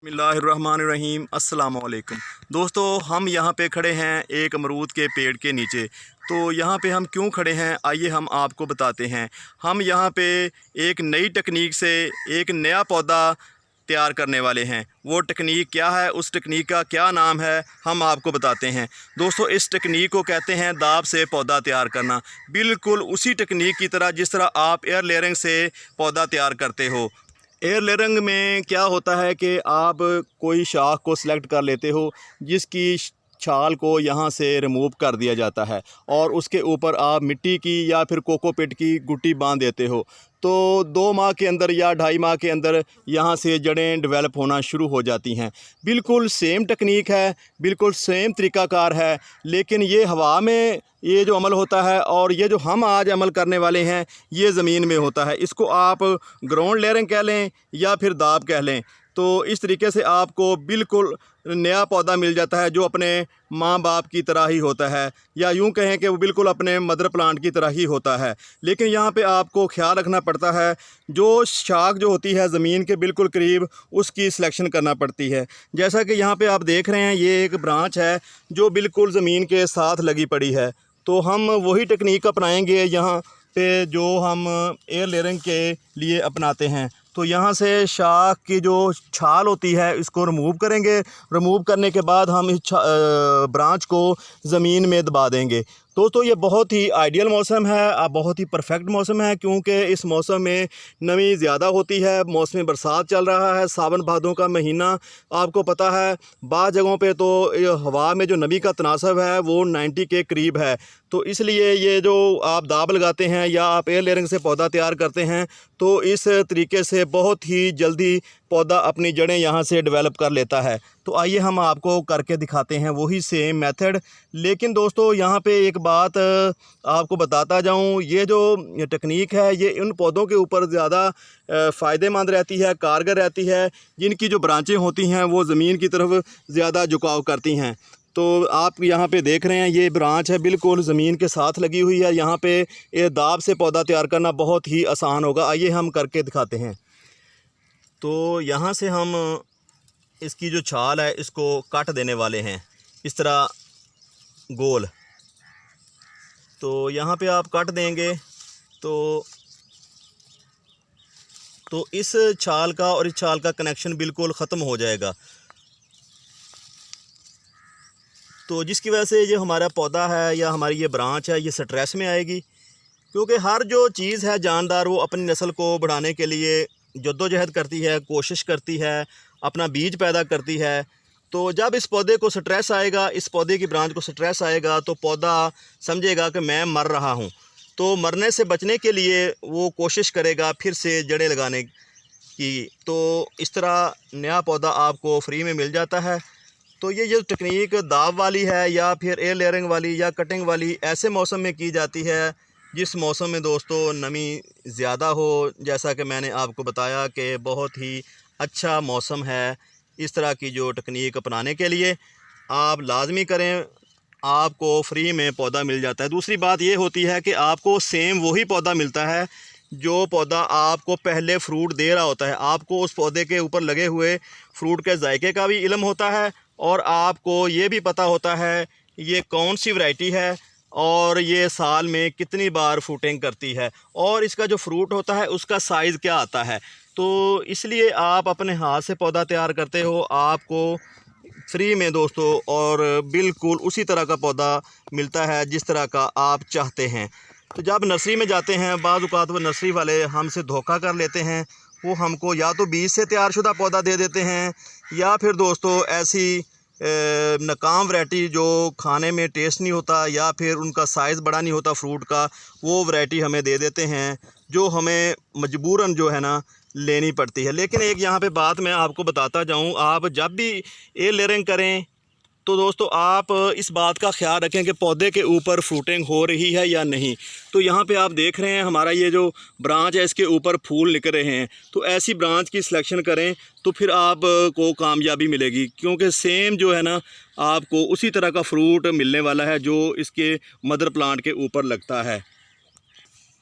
बिस्मिल्लाहिर्रहमानिर्रहीम अस्सलाम वालेकुम। दोस्तों, हम यहाँ पे खड़े हैं एक अमरूद के पेड़ के नीचे। तो यहाँ पे हम क्यों खड़े हैं, आइए हम आपको बताते हैं। हम यहाँ पे एक नई टेक्निक से एक नया पौधा तैयार करने वाले हैं। वो टेक्निक क्या है, उस टेक्निक का क्या नाम है, हम आपको बताते हैं। दोस्तों, इस टेक्निक को कहते हैं दाब से पौधा तैयार करना। बिल्कुल उसी टेक्निक की तरह जिस तरह आप एयर लेयरिंग से पौधा तैयार करते हो। एयर लेयरिंग में क्या होता है कि आप कोई शाख को सिलेक्ट कर लेते हो जिसकी छाल को यहाँ से रिमूव कर दिया जाता है और उसके ऊपर आप मिट्टी की या फिर कोकोपीट की गुट्टी बांध देते हो। तो 2 माह के अंदर या 2.5 माह के अंदर यहाँ से जड़ें डेवलप होना शुरू हो जाती हैं। बिल्कुल सेम टेक्निक है, बिल्कुल सेम तरीक़ाकार है, लेकिन ये हवा में ये जो अमल होता है और ये जो हम आज अमल करने वाले हैं ये ज़मीन में होता है। इसको आप ग्राउंड लेयरिंग कह लें या फिर दाब कह लें। तो इस तरीके से आपको बिल्कुल नया पौधा मिल जाता है जो अपने माँ बाप की तरह ही होता है, या यूँ कहें कि वो बिल्कुल अपने मदर प्लांट की तरह ही होता है। लेकिन यहाँ पे आपको ख्याल रखना पड़ता है, जो शाख जो होती है ज़मीन के बिल्कुल करीब उसकी सिलेक्शन करना पड़ती है। जैसा कि यहाँ पे आप देख रहे हैं, ये एक ब्रांच है जो बिल्कुल ज़मीन के साथ लगी पड़ी है। तो हम वही टेक्निक अपनाएंगे यहाँ पे जो हम एयर लेयरिंग के लिए अपनाते हैं। तो यहाँ से शाख की जो छाल होती है इसको रिमूव करेंगे। रिमूव करने के बाद हम इस ब्रांच को ज़मीन में दबा देंगे। दोस्तों, ये बहुत ही आइडियल मौसम है, बहुत ही परफेक्ट मौसम है, क्योंकि इस मौसम में नमी ज़्यादा होती है। मौसम बरसात चल रहा है, सावन भादों का महीना आपको पता है। बाज़ जगहों पे तो हवा में जो नमी का तनासब है वो 90 के करीब है। तो इसलिए ये जो आप दाब लगाते हैं या आप एयर लेयरिंग से पौधा तैयार करते हैं, तो इस तरीके से बहुत ही जल्दी पौधा अपनी जड़ें यहाँ से डेवलप कर लेता है। तो आइए हम आपको करके दिखाते हैं वही सेम मेथड। लेकिन दोस्तों, यहाँ पे एक बात आपको बताता जाऊँ, ये जो टेक्निक है ये उन पौधों के ऊपर ज़्यादा फ़ायदेमंद रहती है, कारगर रहती है, जिनकी जो ब्रांचें होती हैं वो ज़मीन की तरफ ज़्यादा झुकाव करती हैं। तो आप यहाँ पे देख रहे हैं ये ब्रांच है बिल्कुल ज़मीन के साथ लगी हुई है। यहाँ पे ये दाब से पौधा तैयार करना बहुत ही आसान होगा। आइए हम करके दिखाते हैं। तो यहाँ से हम इसकी जो छाल है इसको काट देने वाले हैं इस तरह गोल। तो यहाँ पे आप काट देंगे तो इस छाल का और इस छाल का कनेक्शन बिल्कुल ख़त्म हो जाएगा। तो जिसकी वजह से ये हमारा पौधा है या हमारी ये ब्रांच है ये स्ट्रेस में आएगी, क्योंकि हर जो चीज़ है जानदार वो अपनी नस्ल को बढ़ाने के लिए जद्दोजहद करती है, कोशिश करती है, अपना बीज पैदा करती है। तो जब इस पौधे को स्ट्रेस आएगा, इस पौधे की ब्रांच को स्ट्रेस आएगा, तो पौधा समझेगा कि मैं मर रहा हूँ। तो मरने से बचने के लिए वो कोशिश करेगा फिर से जड़ें लगाने की। तो इस तरह नया पौधा आपको फ्री में मिल जाता है। तो ये जो टेक्निक दाब वाली है या फिर एयर लेयरिंग वाली या कटिंग वाली ऐसे मौसम में की जाती है जिस मौसम में दोस्तों नमी ज़्यादा हो। जैसा कि मैंने आपको बताया कि बहुत ही अच्छा मौसम है इस तरह की जो टेक्निक अपनाने के लिए। आप लाजमी करें, आपको फ्री में पौधा मिल जाता है। दूसरी बात ये होती है कि आपको सेम वही पौधा मिलता है जो पौधा आपको पहले फ्रूट दे रहा होता है। आपको उस पौधे के ऊपर लगे हुए फ्रूट के जायके का भी इल्म होता है और आपको ये भी पता होता है ये कौन सी वैरायटी है और ये साल में कितनी बार फ्रूटिंग करती है और इसका जो फ्रूट होता है उसका साइज़ क्या आता है। तो इसलिए आप अपने हाथ से पौधा तैयार करते हो, आपको फ्री में दोस्तों और बिल्कुल उसी तरह का पौधा मिलता है जिस तरह का आप चाहते हैं। तो जब नर्सरी में जाते हैं, बाज़ औक़ात वो नर्सरी वाले हमसे धोखा कर लेते हैं। वो हमको या तो बीज से तैयारशुदा पौधा दे देते हैं या फिर दोस्तों ऐसी नाकाम वैरायटी जो खाने में टेस्ट नहीं होता या फिर उनका साइज़ बड़ा नहीं होता फ्रूट का, वो वैरायटी हमें दे देते हैं जो हमें मजबूरन जो है ना लेनी पड़ती है। लेकिन एक यहाँ पे बात मैं आपको बताता जाऊँ, आप जब भी एयर लेयरिंग करें तो दोस्तों आप इस बात का ख्याल रखें कि पौधे के ऊपर फ्रूटिंग हो रही है या नहीं। तो यहाँ पे आप देख रहे हैं हमारा ये जो ब्रांच है इसके ऊपर फूल निकल रहे हैं। तो ऐसी ब्रांच की सिलेक्शन करें तो फिर आपको कामयाबी मिलेगी, क्योंकि सेम जो है ना आपको उसी तरह का फ्रूट मिलने वाला है जो इसके मदर प्लांट के ऊपर लगता है।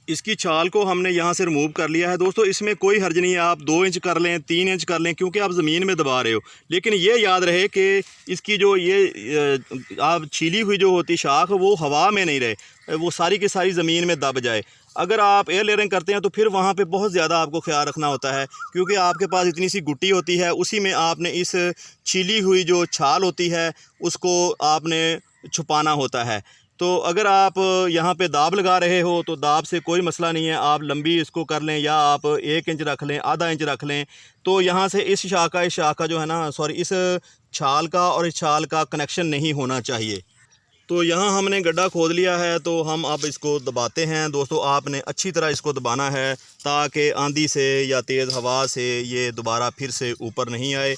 इसकी छाल को हमने यहाँ से रिमूव कर लिया है। दोस्तों इसमें कोई हर्ज नहीं है, आप 2 इंच कर लें, 3 इंच कर लें, क्योंकि आप ज़मीन में दबा रहे हो। लेकिन ये याद रहे कि इसकी जो ये आप छीली हुई जो होती शाख वो हवा में नहीं रहे, वो सारी की सारी ज़मीन में दब जाए। अगर आप एयर लेयरिंग करते हैं तो फिर वहाँ पे बहुत ज़्यादा आपको ख्याल रखना होता है, क्योंकि आपके पास इतनी सी गुट्टी होती है, उसी में आपने इस छीली हुई जो छाल होती है उसको आपने छुपाना होता है। तो अगर आप यहाँ पे दाब लगा रहे हो तो दाब से कोई मसला नहीं है, आप लंबी इसको कर लें या आप 1 इंच रख लें, आधा इंच रख लें। तो यहाँ से इस शाख का जो है ना, सॉरी, इस छाल का और इस छाल का कनेक्शन नहीं होना चाहिए। तो यहाँ हमने गड्ढा खोद लिया है, तो हम अब इसको दबाते हैं। दोस्तों आपने अच्छी तरह इसको दबाना है ताकि आंधी से या तेज़ हवा से ये दोबारा फिर से ऊपर नहीं आए।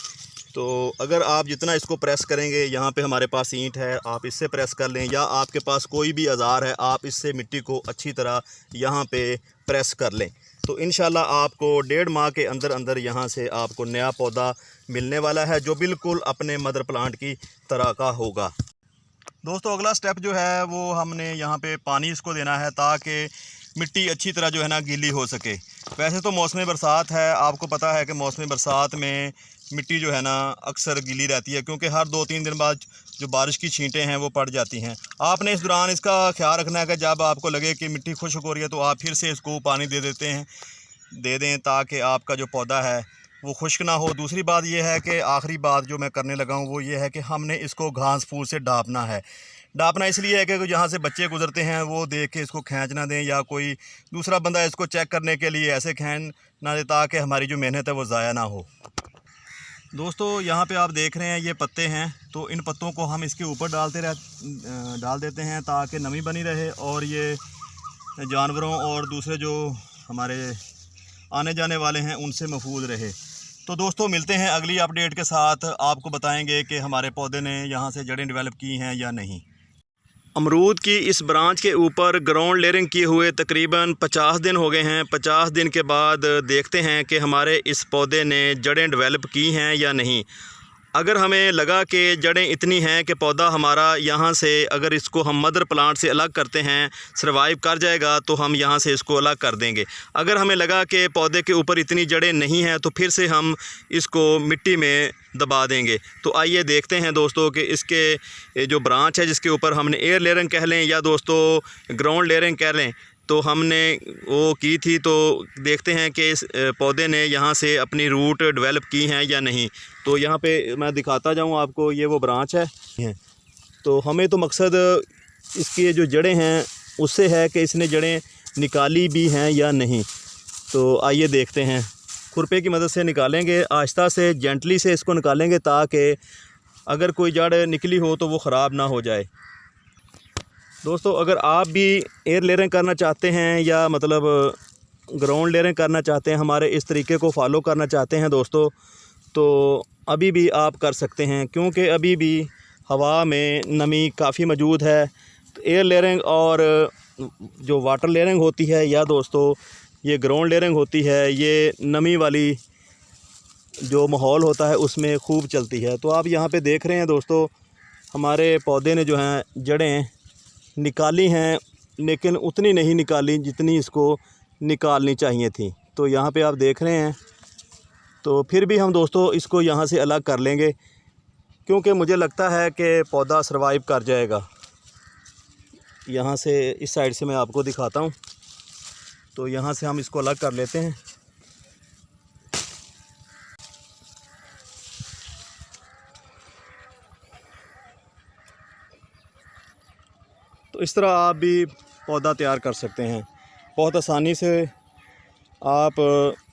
तो अगर आप जितना इसको प्रेस करेंगे, यहाँ पे हमारे पास ईंट है, आप इससे प्रेस कर लें, या आपके पास कोई भी औजार है आप इससे मिट्टी को अच्छी तरह यहाँ पे प्रेस कर लें, तो इंशाल्लाह आपको 1.5 माह के अंदर अंदर यहाँ से आपको नया पौधा मिलने वाला है, जो बिल्कुल अपने मदर प्लांट की तरह का होगा। दोस्तों अगला स्टेप जो है वो हमने यहाँ पे पानी इसको देना है ताकि मिट्टी अच्छी तरह जो है ना गीली हो सके। वैसे तो मौसम बरसात है, आपको पता है कि मौसम बरसात में मिट्टी जो है ना अक्सर गीली रहती है, क्योंकि हर 2-3 दिन बाद जो बारिश की छींटें हैं वो पड़ जाती हैं। आपने इस दौरान इसका ख्याल रखना है कि जब आपको लगे कि मिट्टी खुश्क हो रही है तो आप फिर से इसको पानी दे दें ताकि आपका जो पौधा है वो खुश्क ना हो। दूसरी बात यह है कि आखिरी बात जो मैं करने लगा हूँ वो ये है कि हमने इसको घास फूस से डांपना है। डांपना इसलिए है कि जहाँ से बच्चे गुजरते हैं वो देख के इसको खींच ना दें, या कोई दूसरा बंदा इसको चेक करने के लिए ऐसे खींच ना दे ताकि हमारी जो मेहनत है वो ज़ाया ना हो। दोस्तों यहाँ पे आप देख रहे हैं ये पत्ते हैं, तो इन पत्तों को हम इसके ऊपर डाल देते हैं ताकि नमी बनी रहे और ये जानवरों और दूसरे जो हमारे आने जाने वाले हैं उनसे महफूज रहे। तो दोस्तों मिलते हैं अगली अपडेट के साथ, आपको बताएंगे कि हमारे पौधे ने यहाँ से जड़ें डेवलप की हैं या नहीं। अमरूद की इस ब्रांच के ऊपर ग्राउंड लेयरिंग किए हुए तकरीबन 50 दिन हो गए हैं। 50 दिन के बाद देखते हैं कि हमारे इस पौधे ने जड़ें डेवलप की हैं या नहीं। अगर हमें लगा कि जड़ें इतनी हैं कि पौधा हमारा यहाँ से, अगर इसको हम मदर प्लांट से अलग करते हैं, सर्वाइव कर जाएगा, तो हम यहाँ से इसको अलग कर देंगे। अगर हमें लगा कि पौधे के ऊपर इतनी जड़ें नहीं हैं तो फिर से हम इसको मिट्टी में दबा देंगे। तो आइए देखते हैं दोस्तों कि इसके जो ब्रांच है जिसके ऊपर हमने एयर लेयरिंग कह लें या दोस्तों ग्राउंड लेयरिंग कह लें, तो हमने वो की थी, तो देखते हैं कि इस पौधे ने यहाँ से अपनी रूट डेवलप की हैं या नहीं। तो यहाँ पे मैं दिखाता जाऊँ आपको, ये वो ब्रांच है। तो हमें तो मकसद इसकी जो जड़ें हैं उससे है कि इसने जड़ें निकाली भी हैं या नहीं। तो आइए देखते हैं, खुरपे की मदद से निकालेंगे, आहिस्ता से जेंटली से इसको निकालेंगे ताकि अगर कोई जड़ निकली हो तो वो ख़राब ना हो जाए। दोस्तों अगर आप भी एयर लेयरिंग करना चाहते हैं या मतलब ग्राउंड लेयरिंग करना चाहते हैं, हमारे इस तरीके को फॉलो करना चाहते हैं दोस्तों, तो अभी भी आप कर सकते हैं, क्योंकि अभी भी हवा में नमी काफ़ी मौजूद है। तो एयर लेयरिंग और जो वाटर लेयरिंग होती है या दोस्तों ये ग्राउंड लेयरिंग होती है, ये नमी वाली जो माहौल होता है उसमें खूब चलती है। तो आप यहाँ पे देख रहे हैं दोस्तों, हमारे पौधे ने जो हैं जड़ें निकाली हैं, लेकिन उतनी नहीं निकाली जितनी इसको निकालनी चाहिए थी। तो यहाँ पे आप देख रहे हैं, तो फिर भी हम दोस्तों इसको यहाँ से अलग कर लेंगे, क्योंकि मुझे लगता है कि पौधा सर्वाइव कर जाएगा। यहाँ से इस साइड से मैं आपको दिखाता हूँ, तो यहाँ से हम इसको अलग कर लेते हैं। तो इस तरह आप भी पौधा तैयार कर सकते हैं बहुत आसानी से। आप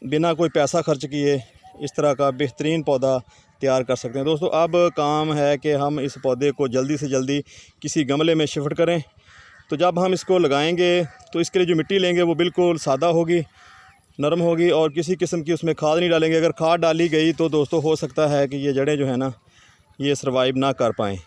बिना कोई पैसा खर्च किए इस तरह का बेहतरीन पौधा तैयार कर सकते हैं। दोस्तों अब काम है कि हम इस पौधे को जल्दी से जल्दी किसी गमले में शिफ्ट करें। तो जब हम इसको लगाएंगे तो इसके लिए जो मिट्टी लेंगे वो बिल्कुल सादा होगी, नरम होगी, और किसी किस्म की उसमें खाद नहीं डालेंगे। अगर खाद डाली गई तो दोस्तों हो सकता है कि ये जड़ें जो है ना ये सर्वाइव ना कर पाएँ।